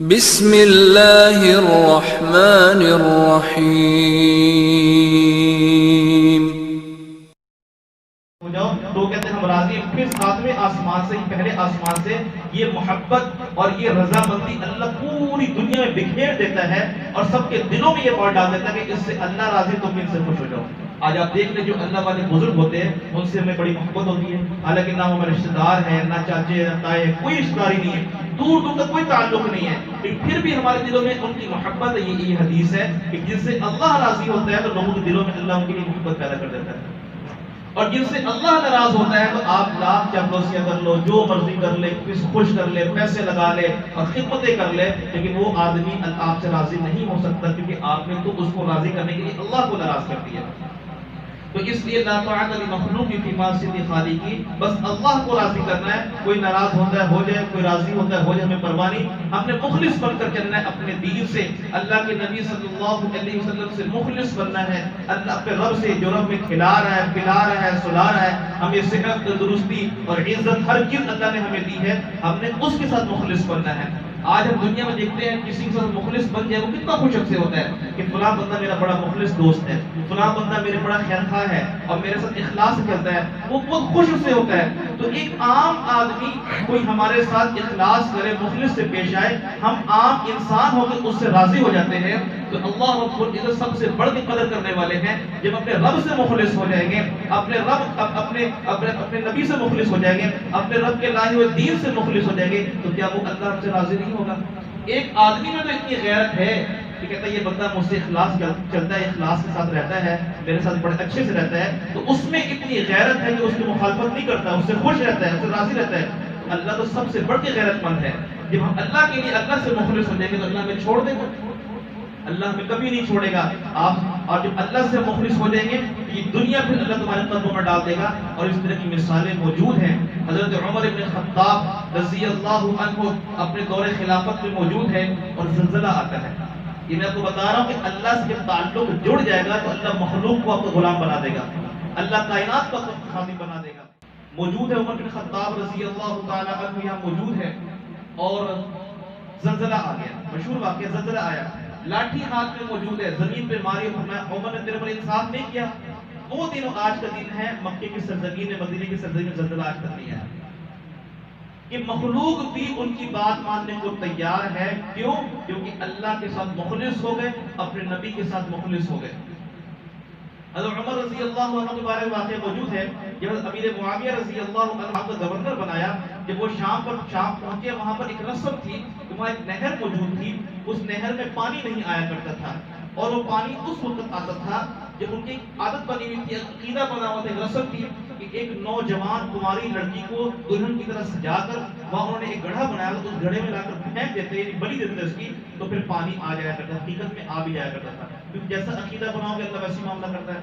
بسم اللہ الرحمن الرحیم. ہو جاؤ تو کہتے ہیں ہم راضی ہیں. پھر ساتویں آسمان سے، پہلے آسمان سے یہ محبت اور یہ رضامندی اللہ پوری دنیا میں بکھیر دیتا ہے اور سب کے دلوں میں یہ بات ڈال دیتا ہے کہ اس سے اللہ راضی، تم ان سے خوش ہو جاؤ. آج آپ دیکھ لیں جو اللہ والے بزرگ ہوتے ہیں ان سے ہمیں بڑی محبت ہوتی ہے، حالانکہ نہ ہمارے رشتے دار ہیں، نہ چاچے نہ تائے، کوئی رشتے داری نہیں ہے، دور دور تک کوئی تعلق نہیں ہے، لیکن پھر بھی ہمارے دلوں میں ان کی محبت ہے. یہ حدیث ہے کہ جن سے اللہ راضی ہوتا ہے تو لوگوں کے دلوں میں اللہ ان کے لیے محبت پیدا کر دیتا ہے، اور جن سے اللہ ناراض ہوتا ہے تو آپ لاکھ چاپلوسیاں کر لو، جو مرضی کر لے، کس خوش کر لے، پیسے لگا لے اور خدمتیں کر لے، لیکن وہ آدمی آپ سے راضی نہیں ہو سکتا، کیونکہ آپ نے تو اس کو راضی کرنے کے لیے اللہ کو ناراض کر دیا. تو اس لیے لا طاعۃ لمخلوق فی معصیۃ الخالق، بس اللہ کو راضی کرنا ہے. کوئی ناراض ہوتا ہے ہو جائے، کوئی راضی ہوتا ہے ہو جائے، ہمیں پرواہ نہیں. ہم نے مخلص بن کر چلنا ہے اپنے دین سے، اللہ کے نبی صلی اللہ علیہ وسلم سے مخلص بننا ہے، اللہ اپنے رب سے جو رب میں کھلا رہا ہے، پلا رہا ہے، سلا رہا ہے، ہمیں صحت، تندرستی اور عزت ہر چیز اللہ نے ہمیں دی ہے، ہم نے اس کے ساتھ مخلص بننا ہے. آج ہم دنیا میں دیکھتے ہیں کسی کے ساتھ مخلص بن جائے وہ کتنا خوش سے ہوتا ہے کہ فلاں بندہ میرا بڑا مخلص دوست ہے، فلاں بندہ میرے بڑا خیرخواہ ہے اور میرے ساتھ اخلاص سے چلتا ہے، وہ بہت خوش سے ہوتا ہے. تو ایک عام آدمی کوئی ہمارے ساتھ اخلاص کرے، مخلص سے پیش آئے، ہم عام انسان ہو کے اس سے راضی ہو جاتے ہیں. تو اللہ رب العزت سب سے بڑھ کے قدر کرنے والے ہیں. جب اپنے رب سے مخلص ہو جائیں گے، اپنے رب اپنے نبی سے مخلص ہو جائیں گے، اپنے رب کے لائے ہوئے دین سے مخلص ہو جائیں گے، تو کیا وہ اللہ ہم سے راضی نہیں ہوگا؟ ایک آدمی میں تو اتنی غیرت ہے کہ کہتا ہے یہ بندہ مجھ سے اخلاص چلتا ہے، اخلاص کے ساتھ رہتا ہے، میرے ساتھ بڑے اچھے سے رہتا ہے، تو اس میں اتنی غیرت ہے کہ اس کی مخالفت نہیں کرتا، اس سے خوش رہتا ہے، اس سے راضی رہتا ہے. اللہ تو سب سے بڑھ کے غیرت مند ہے. جب ہم اللہ کے لیے اللہ سے مخلص ہو جائیں گے تو اللہ ہمیں چھوڑ دے گا؟ اللہ ہمیں کبھی نہیں چھوڑے گا. آپ اور جب اللہ سے مخلص ہو جائیں گے یہ دنیا پھر اللہ تمہارے قدموں میں ڈال دے گا. اور اس طرح کی مثالیں موجود ہیں. حضرت عمر ابن خطاب رضی اللہ عنہ اپنے دور خلافت میں موجود ہے اور زلزلہ آتا ہے. یہ میں آپ کو بتا رہا ہوں کہ اللہ سے جب تعلق جڑ جائے گا تو اللہ مخلوق کو آپ کو غلام بنا دے گا، اللہ کائنات کو آپ کو خادم بنا دے گا. موجود ہے عمر بن خطاب رضی اللہ تعالی عنہ یہاں موجود ہے اور زلزلہ آ گیا. مشہور واقعہ، زلزلہ آیا، لاٹھی ہاتھ میں موجود ہے، زمین پہ ماری. عمر نے تیرے پر انصاف نہیں کیا. وہ دن آج کا دن ہے، مکے کی سرزمین میں، مدینے کی سرزمین میں زلزلہ آج تک نہیں آیا کہ مخلوق بھی ان کی بات ماننے کو تیار ہے. کیوں؟ کیونکہ اللہ کے ساتھ مخلص ہو گئے، اپنے نبی کے ساتھ مخلص ہو گئے. حضرت عمر رضی اللہ عنہ کے بارے میں واقعہ موجود ہے. جب امیر معاویہ رضی اللہ عنہ کو گورنر بنایا، جب وہ شام پہنچے، وہاں پر ایک رسم تھی کہ وہاں ایک نہر موجود تھی. اس نہر میں پانی نہیں آیا کرتا تھا اور وہ پانی اس وقت آتا تھا جب ان کی عادت بنی ہوئی تھی، عقیدہ بنا ہوا تھا، ایک رسم تھی کہ ایک نوجوان کماری لڑکی کو دلہن کی طرح سجا کر وہاں انہوں نے ایک گڑھا بنایا، اس گڑھے میں لا کر پھینک دیتے، یعنی بلی دیتے اس کی، تو پھر پانی آ جایا کرتا. حقیقت میں آ بھی جایا کرتا تھا، کیونکہ جیسا عقیدہ بناؤ گے اللہ ویسی معاملہ کرتا ہے.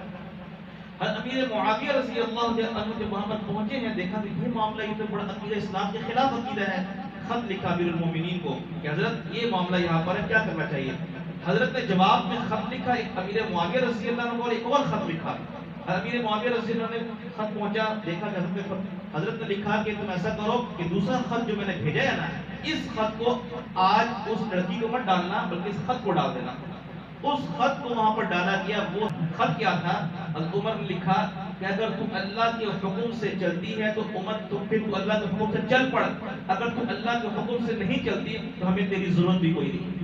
امیر معاویہ رضی اللہ عنہ جب وہاں پر پہنچے ہیں، دیکھا کہ یہ معاملہ یہ تو بڑا عقیدہ اسلام کے خلاف عقیدہ ہے. خط لکھا امیر المومنین کو کہ حضرت یہ معاملہ یہاں پر ہے، کیا کرنا چاہیے؟ حضرت نے جواب میں خط لکھا، ایک امیر معاویہ رضی اللہ عنہ اور ایک اور خط لکھا. امیر معاویہ رضی اللہ عنہ نے خط پہنچا، دیکھا کہ حضرت نے لکھا کہ تم ایسا کرو کہ دوسرا خط جو میں نے بھیجا ہے نا، اس خط کو آج اس لڑکی کو مت ڈالنا بلکہ اس خط کو ڈال دینا. اس خط کو وہاں پر ڈالا گیا. وہ خط کیا تھا؟ عمر نے لکھا کہ اگر تم اللہ کے حکم سے چلتی ہے تو عمر پھر تو اللہ کے حکم سے چل پڑ، اگر تم اللہ کے حکم سے نہیں چلتی تو ہمیں تیری ضرورت بھی کوئی نہیں.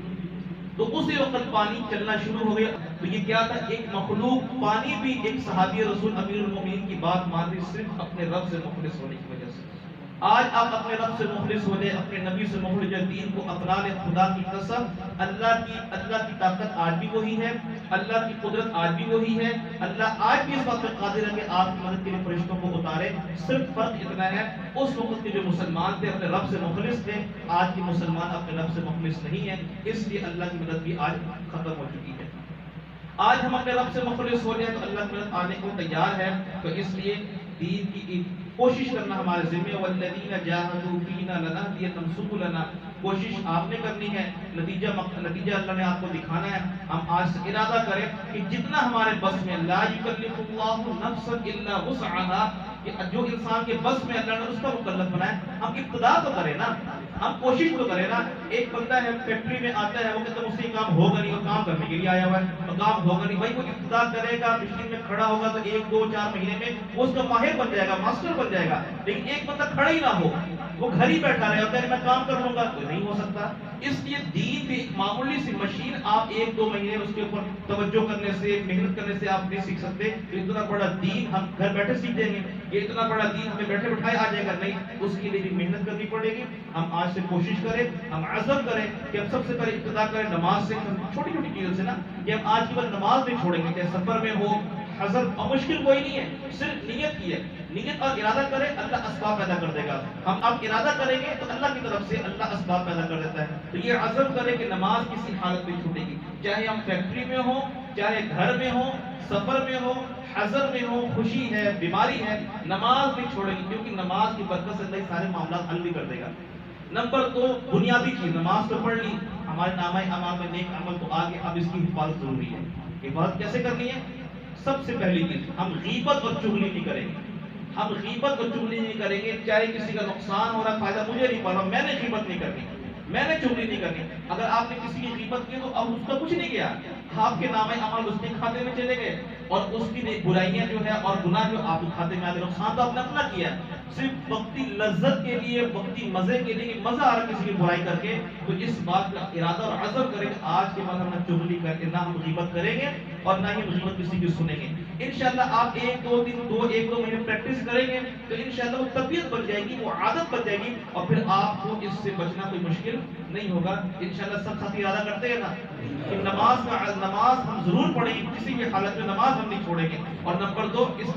تو اسی وقت پانی چلنا شروع ہو گیا. تو یہ کیا تھا؟ ایک مخلوق پانی بھی ایک صحابی رسول امیر المومنین کی بات مان رہی صرف اپنے رب سے مخلص ہونے کی وجہ سے. آج آپ اپنے رب سے مخلص ہو جائے، اپنے نبی سے مخلص ہو جائے، دین کو اپنا لیں. خدا کی قسم اللہ کی طاقت آج بھی وہی ہے، اللہ کی قدرت آج بھی وہی ہے. اللہ آج بھی اس بات پہ قادر ہے کہ آپ کی مدد کے لیے فرشتوں کو اتارے. صرف فرق اتنا ہے اس وقت کے جو مسلمان تھے اپنے رب سے مخلص تھے، آج کے مسلمان اپنے رب سے مخلص نہیں ہیں، اس لیے اللہ کی مدد بھی آج ختم ہو چکی ہے. آج ہم اپنے رب سے مخلص ہو جائیں تو اللہ کی مدد آنے کو تیار ہے. تو اس لیے دین کی کوشش کرنا ہمارے ذمہ. والذین جاہدوا فینا لنہدینہم سبلنا، کوشش آپ نے کرنی ہے، نتیجہ اللہ نے آپ کو دکھانا ہے. ہم آج سے ارادہ کریں کہ جتنا ہمارے بس میں، لا یکلف اللہ نفسا الا وسعها، کہ جو انسان کے بس میں اللہ نے اس کا مکلف بنایا، ہم ابتدا تو کریں نا. ہم کوشش تو کریں نا. ایک بندہ ہے فیکٹری میں آتا ہے, وہ کہتا ہے مجھ سے یہ کام ہوگا نہیں, وہ کام کرنے کے لیے آیا ہوا ہے, اور کام ہوگا نہیں. بھائی وہ ابتدا کرے گا, مشین میں کھڑا ہوگا تو 1 2 4 مہینے میں وہ اس کا ماہر بن جائے گا, ماسٹر بن جائے گا. لیکن ایک بندہ کھڑا ہی نہ ہو, وہ گھر ہی بیٹھا رہے, ہوتا ہے میں کام کر لوں گا, تو نہیں ہو سکتا. اس لیے دین بھی ایک معمولی سی مشین, آپ 1 2 مہینے اس کے اوپر توجہ کرنے سے, محنت کرنے سے آپ نہیں سیکھ سکتے. اتنا بڑا دین ہم گھر بیٹھے سیکھ جائیں گے, یہ اتنا بڑا دین ہمیں بیٹھے بٹھائے آ جائے گا, نہیں. اس کے لیے بھی محنت کرنی پڑے گی. ہم آج سے کوشش کریں, ہم عزم کریں کہ ہم سب سے پہلے ابتدا کریں نماز سے, چھوٹی چھوٹی چیزوں سے نا, کہ ہم آج کے بعد نماز نہیں چھوڑیں گے, چاہے سفر میں ہو, حضر اور مشکل کوئی نہیں ہے, صرف نیت کی ہے. نیت اور ارادہ کریں, اللہ اسباب پیدا کر دے گا. ہم اب ارادہ کریں گے تو اللہ کی طرف سے اللہ اسباب پیدا کر دیتا ہے. تو یہ عزم کریں کہ نماز کسی حالت میں چھوٹے گی, چاہے ہم فیکٹری میں ہوں, چاہے گھر میں ہوں, سفر میں ہو, حضر میں ہو, خوشی ہے, بیماری ہے, نماز نہیں چھوڑیں گے, کیونکہ نماز کی برکت سے اللہ سارے معاملات حل بھی کر دے گا. نمبر 2 بنیادی چیز, نماز تو پڑھ لی, ہمارے نامہ اعمال میں نیک عمل تو آگے, اب اس کی حفاظت ضروری ہے. حفاظت کیسے کرنی ہے؟ سب سے پہلی چیز, ہم غیبت اور چغلی نہیں کریں گے. ہم غیبت اور چغلی نہیں کریں گے, چاہے کسی کا نقصان ہو رہا, فائدہ مجھے نہیں پڑ رہا, میں نے غیبت نہیں کرنی, میں نے چغلی نہیں کرنی. اگر آپ نے کسی کی غیبت کی تو اب اس کا کچھ نہیں کیا, آپ کے نامہ اعمال اس کے کھاتے میں چلے گئے, اور اس کی برائیاں جو ہے اور گناہ جو آپ کے کھاتے میں آتے, نقصان تو آپ نے اپنا کیا. صرف وقتی لذت کے لیے, وقتی مزے کے لیے, مزہ آ رہا کسی کی برائی کر کے, تو اس بات کا ارادہ اور عزم کریں کہ آج کے بعد ہم نہ چغلی کر کے, نہ ہم غیبت کریں گے, اور نہ ہی غیبت کسی کی سنیں گے. انشاءاللہ آپ 1 2 مہینے پریکٹس کریں گے تو انشاءاللہ وہ طبیعت بن جائے گی, وہ عادت بن جائے گی, اور پھر آپ کو اس سے بچنا کوئی مشکل نہیں ہوگا. انشاءاللہ سب ساتھی ارادہ کرتے ہیں نا کہ نماز ہم ضرور پڑھیں گے, کسی بھی حالت میں نماز ہم نہیں چھوڑیں گے. اور نمبر 2, اس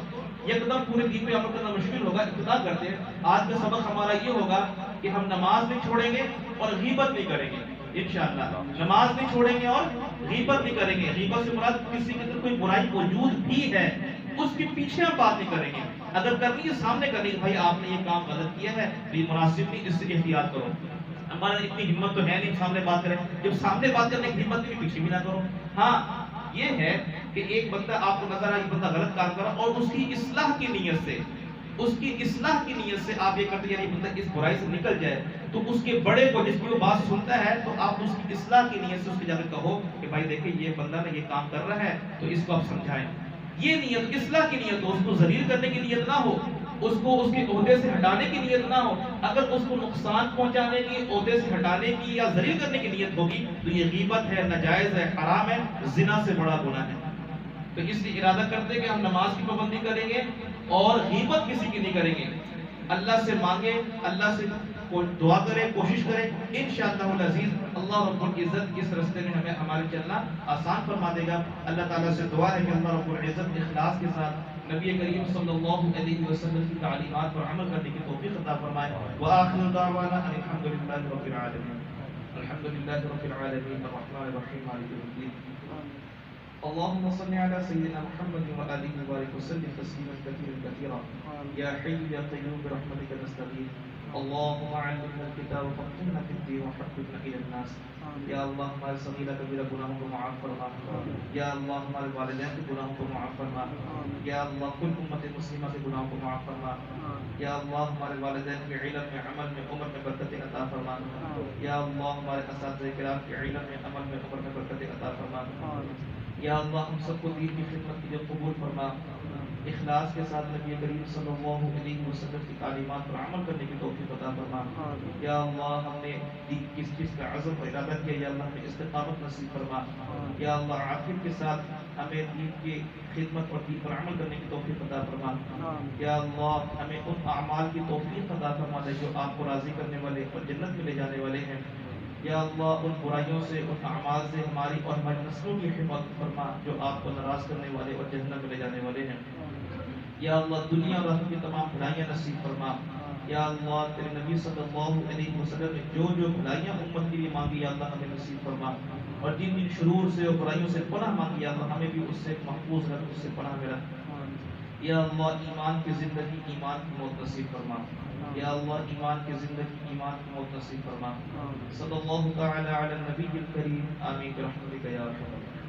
یکدم پورے دین پہ عمل کرنا مشکل ہوگا, ابتدا کرتے ہیں. آج کا سبق ہمارا یہ ہوگا کہ ہم نماز نہیں چھوڑیں گے اور غیبت نہیں کریں گے. انشاءاللہ نماز نہیں چھوڑیں گے اور غیبت نہیں کریں گے. غیبت سے مراد کسی کے اندر کوئی برائی موجود بھی ہے, اس کے پیچھے ہم بات نہیں کریں گے. اگر کرنی ہے سامنے کرنی ہے, بھائی آپ نے یہ کام غلط کیا ہے, یہ مناسب نہیں, اس سے احتیاط کرو. ہمارا اتنی ہمت تو ہے نہیں سامنے بات کریں, جب سامنے بات کرنے کی ہمت نہیں, پیچھے بھی نہ کرو. ہاں یہ ہے کہ ایک بندہ آپ کو نظر آیا, ایک بندہ غلط کام کرا, اور اس کی اصلاح کی نیت سے, اس کی اصلاح کی نیت سے آپ یہ کرتے ہیں, یعنی بندہ اس برائی سے نکل جائے, تو اس کے بڑے کو جس کی وہ بات سنتا ہے, تو آپ اس کی اصلاح کی نیت سے اس کے جا کے کہو کہ بھائی دیکھیں یہ بندہ نا یہ کام کر رہا ہے, تو اس کو آپ سمجھائیں. یہ نیت اصلاح کی نیت ہو, اس کو ذلیل کرنے کی نیت نہ ہو, اس کو اس کے عہدے سے ہٹانے کی نیت نہ ہو. اگر اس کو نقصان پہنچانے کی, عہدے سے ہٹانے کی یا ذلیل کرنے کی نیت ہوگی, تو یہ غیبت ہے, ناجائز ہے, حرام ہے, زنا سے بڑا گناہ ہے. تو اس لیے ارادہ کرتے کہ ہم نماز کی پابندی کریں گے اور غیبت کسی کی نہیں کریں گے. اللہ سے مانگے, اللہ سے دعا کریں, کوشش کریں, انشاءاللہ العزیز اللہ رب العزت اس راستے میں ہمیں ہمارے چلنا آسان فرما دے گا. اللہ تعالیٰ سے دعا ہے کہ اللہ رب العزت اخلاص کے ساتھ نبی کریم صلی اللہ علیہ وسلم کی تعلیمات پر عمل کرنے کی توفیق عطا فرمائے. وآخر دعوانا ان الحمدللہ رب العالمین. الحمدللہ رب العالمین الرحمن الرحیم مالک یوم الدین. اللهم صل على سيدنا محمد وآله وبارك وسلم تسليما كثيرا كثيرا. يا حي يا قيوم برحمتك نستغيث. اللهم علمنا الكتاب وفقهنا في الدين وحببنا الى الناس. یا اللہ ہمارے صغیرہ کبیرہ گناہوں کو معاف فرما. یا اللہ ہمارے والدین کے گناہوں کو معاف فرما. یا اللہ کل امت مسلمہ کے گناہوں کو معاف فرما. یا اللہ ہمارے والدین کے علم میں, عمل میں, عمر میں برکت عطا فرما. یا اللہ ہمارے اساتذہ کرام کے علم میں, عمل میں, عمر میں برکت عطا فرما. یا اللہ ہم سب کو دین کی خدمت کے لیے قبول فرما. اخلاص کے ساتھ نبی کریم صلی اللہ علیہ وسلم کی تعلیمات پر عمل کرنے کی توفیق عطا فرما. یا اللہ ہم نے دین کس چیز کا عزم و ارادہ کیا, یا اللہ ہمیں استقامت نصیب فرما. یا اللہ عافیت کے ساتھ ہمیں دین کی خدمت اور دین پر عمل کرنے کی توفیق عطا فرما. یا اللہ ہمیں ان اعمال کی توفیق عطا فرما دے جو آپ کو راضی کرنے والے اور جنت میں لے جانے والے ہیں. یا اللہ ان برائیوں سے, ان اعمال سے ہماری اور ہماری نسلوں کی حفاظت فرما جو آپ کو ناراض کرنے والے اور جہنم میں لے جانے والے ہیں. یا اللہ دنیا اور آخرت کی تمام بھلائیاں نصیب فرما. یا اللہ تیرے نبی صلی اللہ علیہ وسلم نے جو جو بھلائیاں امت کے لیے مانگی, یا اللہ ہمیں نصیب فرما. اور جن جن شرور سے اور برائیوں سے پناہ مانگی, یا اللہ ہمیں بھی اس سے محفوظ رکھ, اس سے پناہ میں رکھ. یا اللہ ایمان کی زندگی, ایمان کی موت نصیب فرما. یا اللہ ایمان کی زندگی, ایمان کی موت نصیب فرما. صلی اللہ تعالی علی النبی الکریم. آمین برحمتک یا ارحم الراحمین.